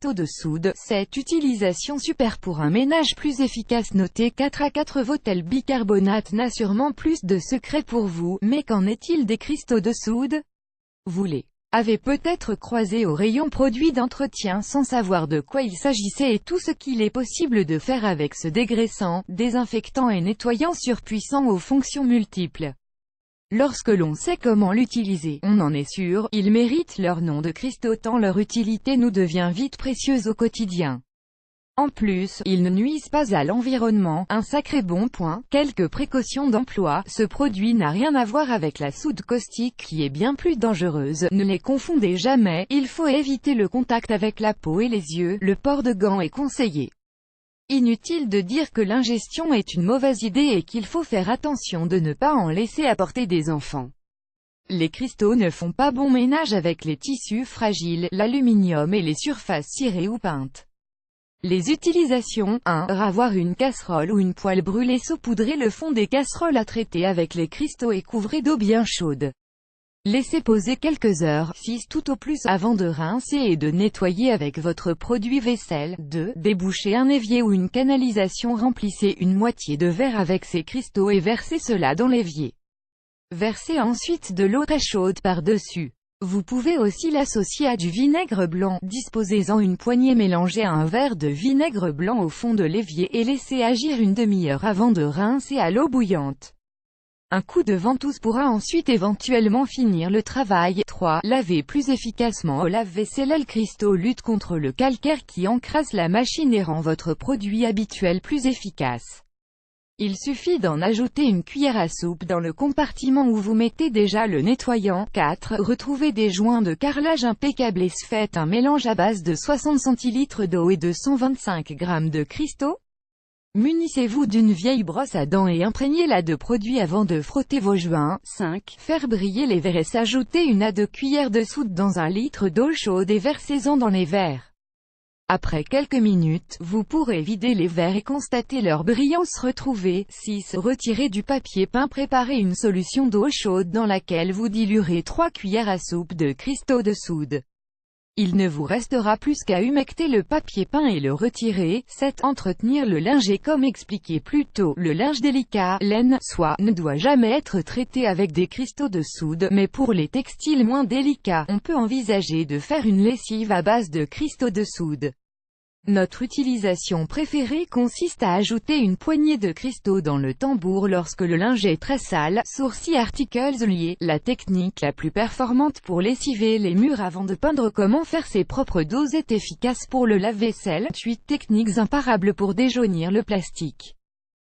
cristaux de soude. Cette utilisation super pour un ménage plus efficace. Notez 4 à 4 Votel bicarbonate n'a sûrement plus de secrets pour vous, mais qu'en est-il des cristaux de soude? Vous les avez peut-être croisés au rayon produits d'entretien sans savoir de quoi il s'agissait et tout ce qu'il est possible de faire avec ce dégraissant, désinfectant et nettoyant surpuissant aux fonctions multiples. Lorsque l'on sait comment l'utiliser, on en est sûr, ils méritent leur nom de cristaux tant leur utilité nous devient vite précieuse au quotidien. En plus, ils ne nuisent pas à l'environnement, un sacré bon point. Quelques précautions d'emploi, ce produit n'a rien à voir avec la soude caustique qui est bien plus dangereuse, ne les confondez jamais, il faut éviter le contact avec la peau et les yeux, le port de gants est conseillé. Inutile de dire que l'ingestion est une mauvaise idée et qu'il faut faire attention de ne pas en laisser à portée des enfants. Les cristaux ne font pas bon ménage avec les tissus fragiles, l'aluminium et les surfaces cirées ou peintes. Les utilisations 1. Ravoir une casserole ou une poêle brûlée. Saupoudrez le fond des casseroles à traiter avec les cristaux et couvrez d'eau bien chaude. Laissez poser quelques heures, 6 tout au plus, avant de rincer et de nettoyer avec votre produit vaisselle. 2. Débouchez un évier ou une canalisation. Remplissez une moitié de verre avec ces cristaux et versez cela dans l'évier. Versez ensuite de l'eau très chaude par-dessus. Vous pouvez aussi l'associer à du vinaigre blanc. Disposez-en une poignée mélangée à un verre de vinaigre blanc au fond de l'évier et laissez agir une demi-heure avant de rincer à l'eau bouillante. Un coup de ventouse pourra ensuite éventuellement finir le travail. 3. Lavez plus efficacement au lave-vaisselle. Le cristaux lutte contre le calcaire qui encrasse la machine et rend votre produit habituel plus efficace. Il suffit d'en ajouter une cuillère à soupe dans le compartiment où vous mettez déjà le nettoyant. 4. Retrouvez des joints de carrelage impeccables et faites un mélange à base de 60 centilitres d'eau et de 125 g de cristaux. Munissez-vous d'une vieille brosse à dents et imprégnez-la de produit avant de frotter vos joints. 5. Faire briller les verres et s'ajouter 1 à 2 cuillères de soude dans 1 litre d'eau chaude et versez-en dans les verres. Après quelques minutes, vous pourrez vider les verres et constater leur brillance retrouvée. 6. Retirez du papier peint. Préparez une solution d'eau chaude dans laquelle vous diluerez 3 cuillères à soupe de cristaux de soude. Il ne vous restera plus qu'à humecter le papier peint et le retirer. 7. Entretenir le linge et comme expliqué plus tôt, le linge délicat, laine, soie, ne doit jamais être traité avec des cristaux de soude, mais pour les textiles moins délicats, on peut envisager de faire une lessive à base de cristaux de soude. Notre utilisation préférée consiste à ajouter une poignée de cristaux dans le tambour lorsque le linge est très sale. Sourcils articles liés, la technique la plus performante pour lessiver les murs avant de peindre. Comment faire ses propres doses est efficace pour le lave-vaisselle. 8 techniques imparables pour déjaunir le plastique.